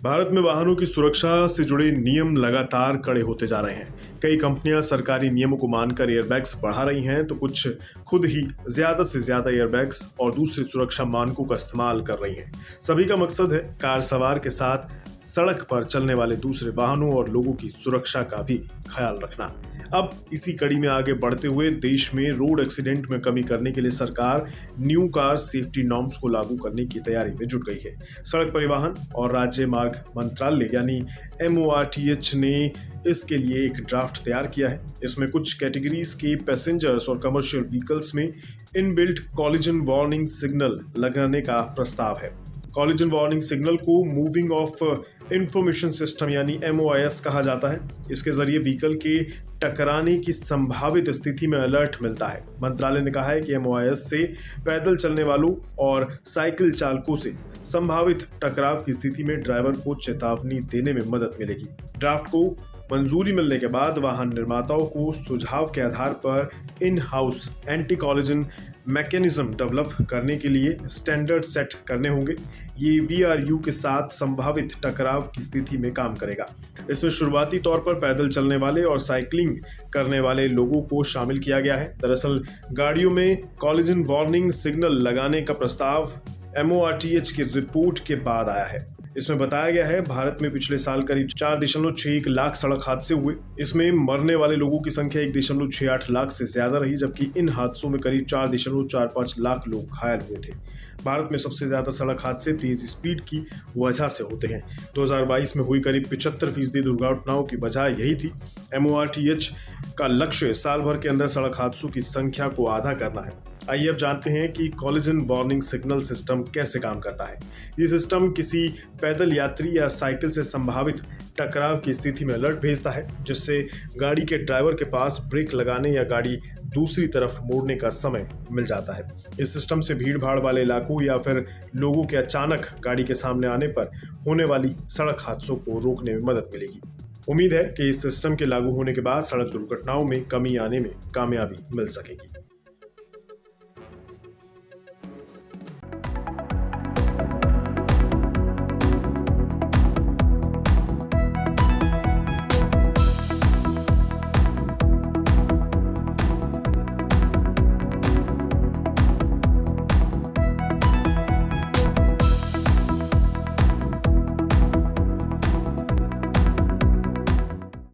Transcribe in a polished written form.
भारत में वाहनों की सुरक्षा से जुड़े नियम लगातार कड़े होते जा रहे हैं। कई कंपनियां सरकारी नियमों को मानकर एयरबैग्स बढ़ा रही हैं, तो कुछ खुद ही ज्यादा से ज्यादा एयरबैग्स और दूसरे सुरक्षा मानकों का इस्तेमाल कर रही हैं। सभी का मकसद है कार सवार के साथ सड़क पर चलने वाले दूसरे वाहनों और लोगों की सुरक्षा का भी ख्याल रखना। अब इसी कड़ी में आगे बढ़ते हुए देश में रोड एक्सीडेंट में कमी करने के लिए सरकार न्यू कार सेफ्टी नॉर्म्स को लागू करने की तैयारी में जुट गई है। सड़क परिवहन और राज्य मार्ग मंत्रालय यानी MORTH ने इसके लिए एक ड्राफ्ट तैयार किया है। इसमें कुछ कैटेगरीज के पैसेंजर्स और कमर्शियल व्हीकल्स में इनबिल्ट कॉलिजन वार्निंग सिग्नल लगाने का प्रस्ताव है। कॉलिजन वार्निंग सिग्नल को मूविंग ऑफ इंफॉर्मेशन सिस्टम यानी MOIS कहा जाता है। इसके जरिए व्हीकल के टकराने की संभावित स्थिति में अलर्ट मिलता है। मंत्रालय ने कहा है कि MOIS से पैदल चलने वालों और साइकिल चालकों से संभावित टकराव की स्थिति में ड्राइवर को चेतावनी देने में मदद मिलेगी। ड्राफ्ट को मंजूरी मिलने के बाद वाहन निर्माताओं को सुझाव के आधार पर in house anti collision mechanism develop करने के लिए स्टैंडर्ड सेट करने होंगे। ये VRU के साथ संभावित टकराव की स्थिति में काम करेगा। इसमें शुरुआती तौर पर पैदल चलने वाले और साइकिलिंग करने वाले लोगों को शामिल किया गया है। दरअसल गाड़ियों में कॉलिजन वार्निंग सिग्नल लगाने का प्रस्ताव MORTH की रिपोर्ट के बाद आया है। इसमें बताया गया है भारत में पिछले साल करीब 4.61 लाख सड़क हादसे हुए। इसमें मरने वाले लोगों की संख्या 1.68 लाख से ज्यादा रही, जबकि इन हादसों में करीब 4.45 लाख लोग घायल हुए थे। भारत में सबसे ज्यादा सड़क हादसे तेज स्पीड की वजह से होते हैं। 2022 में हुई करीब 75% दुर्घटनाओं की वजह यही थी। MORTH का लक्ष्य साल भर के अंदर सड़क हादसों की संख्या को आधा करना है। आइए अब जानते हैं कि कॉलिजन वार्निंग सिग्नल सिस्टम कैसे काम करता है। ये सिस्टम किसी पैदल यात्री या साइकिल से संभावित टकराव की स्थिति में अलर्ट भेजता है, जिससे गाड़ी के ड्राइवर के पास ब्रेक लगाने या गाड़ी दूसरी तरफ मोड़ने का समय मिल जाता है। इस सिस्टम से भीड़ भाड़ वाले इलाकों या फिर लोगों के अचानक गाड़ी के सामने आने पर होने वाली सड़क हादसों को रोकने में मदद मिलेगी। उम्मीद है कि इस सिस्टम के लागू होने के बाद सड़क दुर्घटनाओं में कमी आने में कामयाबी मिल सकेगी।